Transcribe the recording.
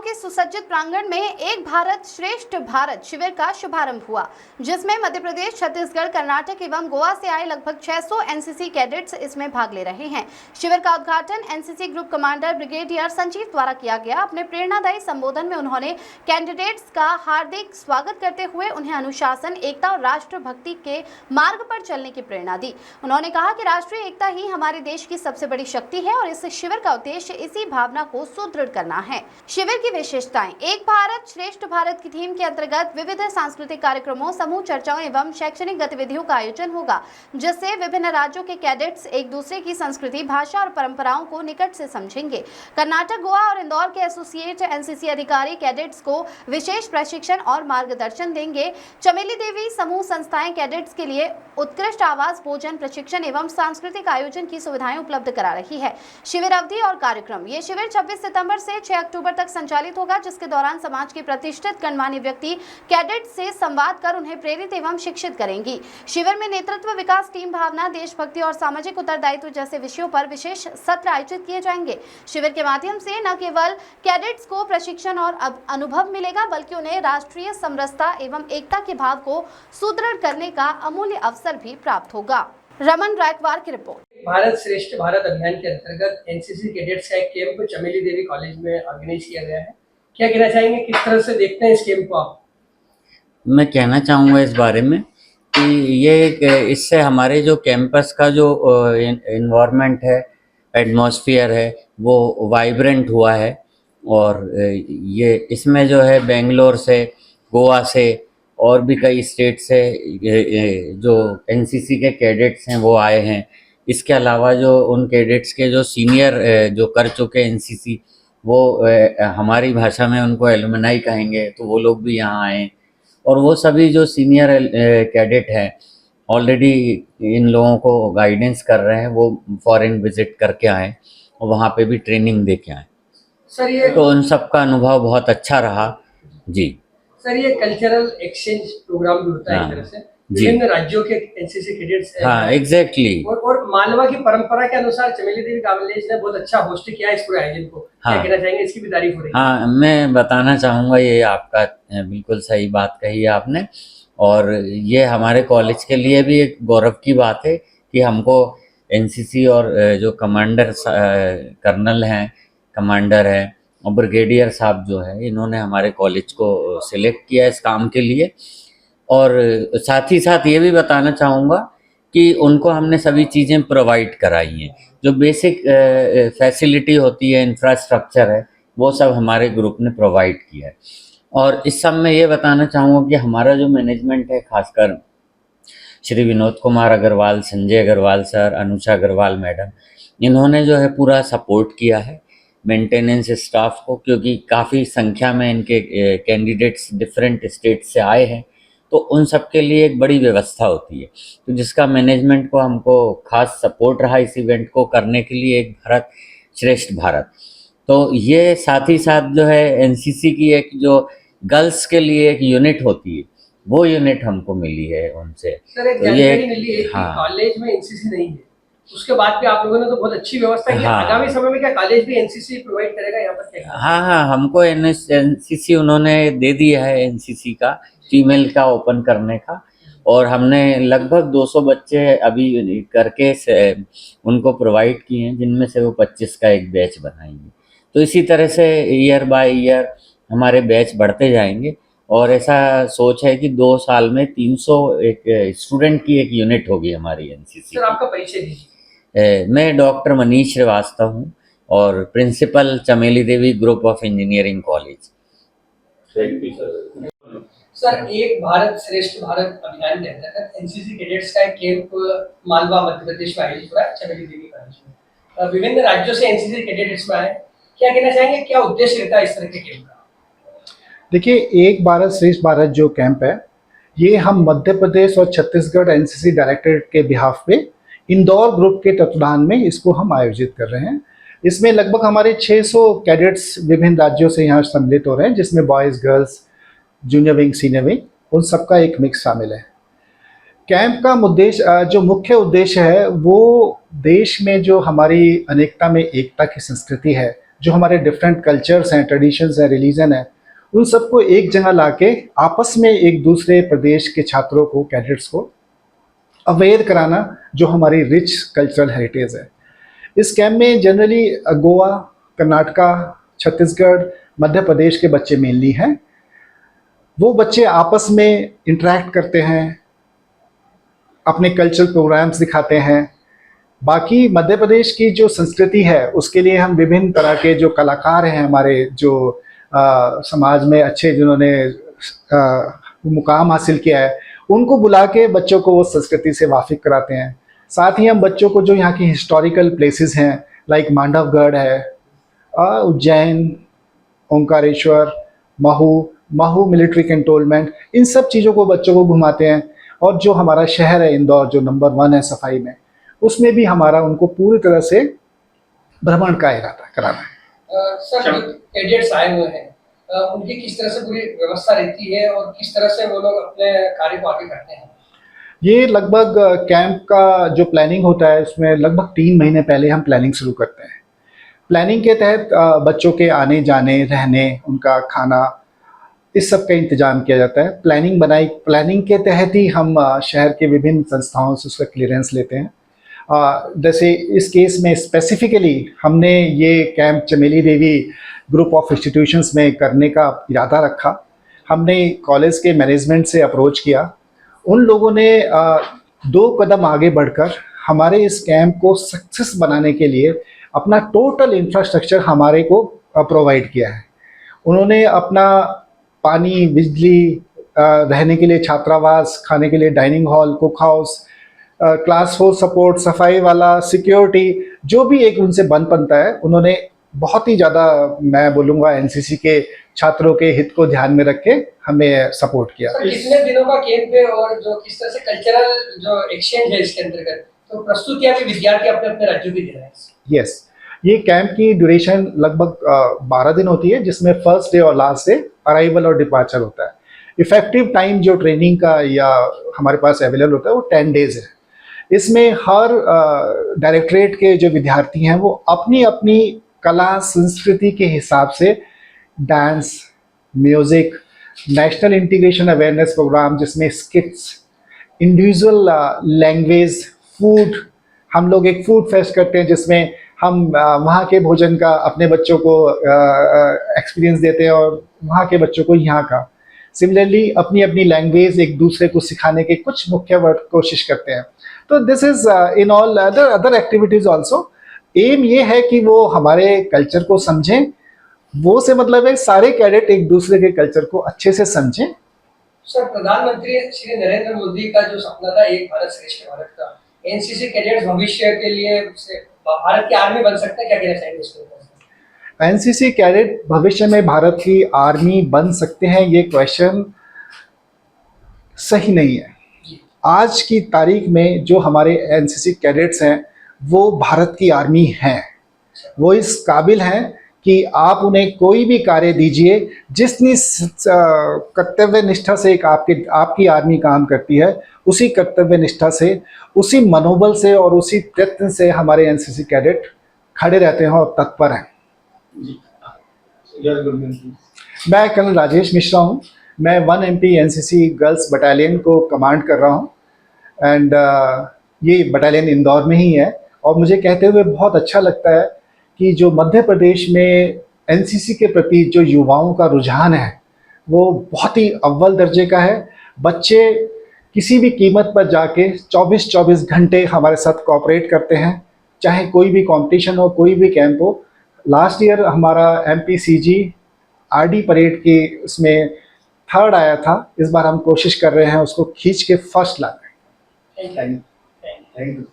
के सुसज्जित प्रांगण में एक भारत श्रेष्ठ भारत शिविर का शुभारंभ हुआ, जिसमें मध्य प्रदेश, छत्तीसगढ़, कर्नाटक एवं गोवा से आए लगभग 600 एनसीसी कैडेट्स इसमें भाग ले रहे हैं। शिविर का उद्घाटन NCC group commander brigadier Sanjeev द्वारा किया गया। अपने प्रेरणादायी संबोधन में उन्होंने कैंडिडेट्स का हार्दिक स्वागत करते हुए उन्हें अनुशासन, एकता और राष्ट्रभक्ति के मार्ग पर चलने की प्रेरणा दी। उन्होंने कहा कि राष्ट्रीय एकता ही हमारे देश की सबसे बड़ी शक्ति है और इस शिविर का उद्देश्य इसी भावना को सुदृढ़ करना है। शिविर की विशेषताएं: एक भारत श्रेष्ठ भारत की थीम के अंतर्गत विविध सांस्कृतिक कार्यक्रमों, समूह चर्चाओं एवं शैक्षणिक गतिविधियों का आयोजन होगा, जिससे विभिन्न राज्यों के कैडेट्स एक दूसरे की संस्कृति, भाषा और परंपराओं को निकट से समझेंगे। कर्नाटक, गोवा और इंदौर के एसोसिएट एनसीसी अधिकारी कैडेट्स को विशेष प्रशिक्षण और मार्गदर्शन देंगे। चमेली देवी समूह संस्थाएं कैडेट्स के लिए उत्कृष्ट आवास, भोजन, प्रशिक्षण एवं सांस्कृतिक आयोजन की सुविधाएं उपलब्ध करा रही है। शिविर अवधि और कार्यक्रम: ये शिविर 26 सितंबर से 6 अक्टूबर तक संचालित होगा, जिसके दौरान समाज के प्रतिष्ठित गणमान्य व्यक्ति कैडेट से संवाद कर उन्हें प्रेरित एवं शिक्षित करेंगी। शिविर में नेतृत्व, विकास, टीम भावना, देशभक्ति और सामाजिक उत्तरदायित्व जैसे विषयों पर विशेष सत्र आयोजित किए जाएंगे। शिविर के माध्यम से न केवल कैडेट्स को प्रशिक्षण और अनुभव मिलेगा, बल्कि उन्हें राष्ट्रीय समरसता एवं एकता के भाव को सुदृढ़ करने का अमूल्य अवसर भी प्राप्त होगा। रमन रायकवार की रिपोर्ट। भारत श्रेष्ठ भारत अभियान के अंतर्गत एनसीसी कैडेट्स का एक कैंप चमेली देवी कॉलेज में ऑर्गेनाइज किया गया है। क्या कहना चाहेंगे, किस तरह से देखते हैं इस कैंप को आप? मैं कहना चाहूँगा इस बारे में कि ये इससे हमारे जो कैंपस का जो इन्वायरमेंट है, एटमॉस्फेयर है, वो वाइब्रेंट हुआ है। और ये इसमें जो है बेंगलोर से, गोवा से और भी कई स्टेट से जो एनसीसी के कैडेट्स हैं वो आए हैं। इसके अलावा जो उन कैडेट्स के जो सीनियर जो कर चुके एनसीसी, वो हमारी भाषा में उनको एलुमनाई कहेंगे, तो वो लोग भी यहाँ आए। और वो सभी जो सीनियर कैडेट हैं ऑलरेडी इन लोगों को गाइडेंस कर रहे हैं, वो फॉरेन विजिट करके आए और वहाँ पे भी ट्रेनिंग दे के आए। सर ये तो उन सब का अनुभव बहुत अच्छा रहा जी। सर ये कल्चरल एक्सचेंज प्रोग्राम भी होता है एक तरह से, विभिन्न राज्यों के एनसीसी कैडेट्स। हाँ, एग्जैक्टली। और मालवा की परंपरा के अनुसार चमेली देवी कॉलेज ने बहुत अच्छा होस्ट किया है इस पूरे आयोजन को। हाँ, क्या कहना चाहेंगे, इसकी भी तारीफ हो रही है? हाँ, मैं बताना चाहूँगा, ये आपका बिल्कुल सही बात कही है आपने। और ये हमारे कॉलेज के लिए भी एक गौरव की बात है कि हमको एनसीसी और जो कमांडर कर्नल हैं, कमांडर हैं और ब्रिगेडियर साहब जो है, इन्होंने हमारे कॉलेज को सिलेक्ट किया इस काम के लिए। और साथ ही साथ ये भी बताना चाहूँगा कि उनको हमने सभी चीज़ें प्रोवाइड कराई हैं। जो बेसिक फैसिलिटी होती है, इंफ्रास्ट्रक्चर है, वो सब हमारे ग्रुप ने प्रोवाइड किया है। और इस सब में ये बताना चाहूँगा कि हमारा जो मैनेजमेंट है, खासकर श्री विनोद कुमार अग्रवाल, संजय अग्रवाल सर, अनुषा अग्रवाल मैडम, इन्होंने जो है पूरा सपोर्ट किया है मेंटेनेंस स्टाफ को, क्योंकि काफ़ी संख्या में इनके कैंडिडेट्स डिफरेंट स्टेट से आए हैं, तो उन सब के लिए एक बड़ी व्यवस्था होती है। तो जिसका मैनेजमेंट को हमको खास सपोर्ट रहा इस इवेंट को करने के लिए, एक भारत श्रेष्ठ भारत। तो ये साथ ही साथ जो है एनसीसी की एक जो गर्ल्स के लिए एक यूनिट होती है, वो यूनिट हमको मिली है उनसे। सर एक जानकारी मिली है कि कॉलेज में एनसीसी नहीं है, उसके बाद भी आप लोगों ने तो बहुत अच्छी व्यवस्था की। हाँ, आगामी समय में क्या कॉलेज भी एनसीसी प्रोवाइड करेगा यहाँ पर क्या? हाँ, हमको एनसीसी उन्होंने दे दिया है, एनसीसी का फीमेल का ओपन करने का। और हमने लगभग 200 बच्चे अभी करके उनको प्रोवाइड किए हैं, जिनमें से वो 25 का एक बैच बनाएंगे। तो इसी तरह से ईयर बाय ईयर हमारे बैच बढ़ते जाएंगे। और ऐसा सोच है कि 2 साल में 300 एक स्टूडेंट की एक यूनिट होगी हमारी एनसीसी। सर आपका परिचय दीजिए। मैं डॉक्टर मनीष श्रीवास्तव हूँ और principal Chameli Devi group of engineering college. Sir एक भारत श्रेष्ठ भारत अभियान के अंतर्गत एनसीसी कैडेट्स का एक कैंप मालवा मध्य प्रदेश में आयोजित हो रहा है चमेली देवी कॉलेज में। विभिन्न राज्यों से एनसीसी कैडेट्स में आए, क्या कहना चाहेंगे, क्या उद्देश्य रहता है इस तरह के कैंप का? देखिए, एक भारत श्रेष्ठ भारत जो कैंप है, ये हम मध्य प्रदेश और छत्तीसगढ़ एनसीसी डायरेक्टरेट के बिहाफ पे इंदौर ग्रुप के तत्वाधान में इसको हम आयोजित कर रहे हैं। इसमें लगभग हमारे 600 कैडेट्स विभिन्न राज्यों से यहाँ सम्मिलित हो रहे हैं, जिसमें boys, girls, junior wing, senior wing, उन सबका एक मिक्स शामिल है। कैंप का उद्देश्य, जो मुख्य उद्देश्य है, वो देश में जो हमारी अनेकता में एकता की संस्कृति है, जो हमारे डिफरेंट कल्चर्स हैं, ट्रेडिशंस हैं, रिलीजन है, उन सबको एक जगह लाके आपस में एक दूसरे प्रदेश के छात्रों को, कैडेट्स को अवेयर कराना जो हमारी रिच कल्चरल हेरिटेज है। इस कैंप में जनरली गोवा, कर्नाटका, छत्तीसगढ़, मध्य प्रदेश के बच्चे मेनली हैं। वो बच्चे आपस में इंटरेक्ट करते हैं, अपने कल्चरल प्रोग्राम्स दिखाते हैं। बाकी मध्य प्रदेश की जो संस्कृति है उसके लिए हम विभिन्न तरह के जो कलाकार हैं हमारे, जो समाज में अच्छे जिन्होंने मुकाम हासिल किया है, उनको बुला के बच्चों को वो संस्कृति से वाकिफ कराते हैं। साथ ही हम बच्चों को जो यहाँ की हिस्टोरिकल प्लेसेस हैं लाइक मांडवगढ़ है, उज्जैन, ओंकारेश्वर, महू मिलिट्री कैंटोनमेंट, इन सब चीज़ों को बच्चों को घुमाते हैं। और जो हमारा शहर है इंदौर, जो नंबर 1 है सफाई में, उसमें भी हमारा उनको पूरी तरह से भ्रमण का इरादा कराना है। सर, कैडेट्स आए हुए हैं, उनकी किस तरह से पूरी व्यवस्था रहती है और किस तरह से वो लोग अपने कार्य को आगे करते हैं? ये लगभग कैंप का जो प्लानिंग होता है उसमें लगभग 3 महीने पहले हम प्लानिंग शुरू करते हैं। प्लानिंग के तहत बच्चों के आने जाने, रहने, उनका खाना, इस सब का इंतजाम किया जाता है। प्लानिंग के तहत ही हम शहर के विभिन्न संस्थाओं से उसका क्लियरेंस लेते हैं। जैसे इस केस में स्पेसिफिकली हमने ये कैंप चमेली देवी ग्रुप ऑफ इंस्टीट्यूशंस में करने का इरादा रखा। हमने कॉलेज के मैनेजमेंट से अप्रोच किया। उन लोगों ने 2 कदम आगे बढ़कर हमारे इस कैंप को सक्सेस बनाने के लिए अपना टोटल इंफ्रास्ट्रक्चर हमारे को प्रोवाइड किया है। उन्होंने अपना पानी, बिजली, रहने के लिए छात्रावास, खाने के लिए dining hall, cook house, class 4 support, सफाई वाला, सिक्योरिटी, जो भी एक उनसे बन बनता है, उन्होंने बहुत ही ज़्यादा, मैं बोलूँगा, एनसीसी के छात्रों के हित को ध्यान में रख के हमें सपोर्ट किया। सर, कितने दिनों का कैंप है और जो किस तरह से कल्चरल जो एक्सचेंज है इसके अंतर्गत, तो प्रस्तुतियाँ भी विद्यार्थी अपने अपने राज्यों की दे रहे हैं? यस, ये कैंप की ड्यूरेशन लगभग 12 दिन होती है, जिसमें फर्स्ट डे और लास्ट डे अराइवल और डिपार्चर होता है। इफेक्टिव टाइम जो ट्रेनिंग का या हमारे पास अवेलेबल होता है वो 10 डेज है। इसमें हर डायरेक्टरेट के जो विद्यार्थी हैं वो अपनी अपनी कला संस्कृति के हिसाब से dance, music, national integration awareness programme जिसमें स्किट्स, इंडिविजुअल लैंग्वेज, फूड, हम लोग एक फूड फेस्ट करते हैं जिसमें हम वहाँ के भोजन का अपने बच्चों को एक्सपीरियंस देते हैं और वहाँ के बच्चों को यहाँ का। सिमिलरली अपनी अपनी लैंग्वेज एक दूसरे को सिखाने के कुछ मुख्य वर्ड कोशिश करते हैं। तो this is in all other activities also. Um ये है कि वो हमारे कल्चर को समझें। वो से मतलब है सारे कैडेट एक दूसरे के कल्चर को अच्छे से समझें। सर, प्रधानमंत्री श्री नरेंद्र मोदी का जो सपना था एक भारत श्रेष्ठ भारत का, एनसीसी कैडेट्स भविष्य के लिए भारत की आर्मी बन सकते हैं, क्या कहना चाहेंगे इसके ऊपर? एनसीसी कैडेट भविष्य में भारत की आर्मी बन सकते हैं, ये क्वेश्चन सही नहीं है। आज की तारीख में जो हमारे एनसीसी कैडेट्स हैं वो भारत की आर्मी हैं। वो इस काबिल हैं कि आप उन्हें कोई भी कार्य दीजिए, जितनी कर्तव्य निष्ठा से एक आपकी आर्मी काम करती है, उसी कर्तव्य निष्ठा से, उसी मनोबल से और उसी प्रयत्न से हमारे एनसीसी कैडेट खड़े रहते हैं और तत्पर हैं। मैं कर्नल राजेश मिश्रा हूँ। मैं 1 MP एनसीसी गर्ल्स बटालियन को कमांड कर रहा हूँ एंड ये बटालियन इंदौर में ही है। और मुझे कहते हुए बहुत अच्छा लगता है कि जो मध्य प्रदेश में एनसीसी के प्रति जो युवाओं का रुझान है वो बहुत ही अव्वल दर्जे का है। बच्चे किसी भी कीमत पर जाके 24-24 घंटे हमारे साथ कोऑपरेट करते हैं, चाहे कोई भी कंपटीशन हो, कोई भी कैंप हो। लास्ट ईयर हमारा MPCG RD परेड की उसमें 3rd आया था। इस बार हम कोशिश कर रहे हैं उसको खींच के 1st लाने। Thank you.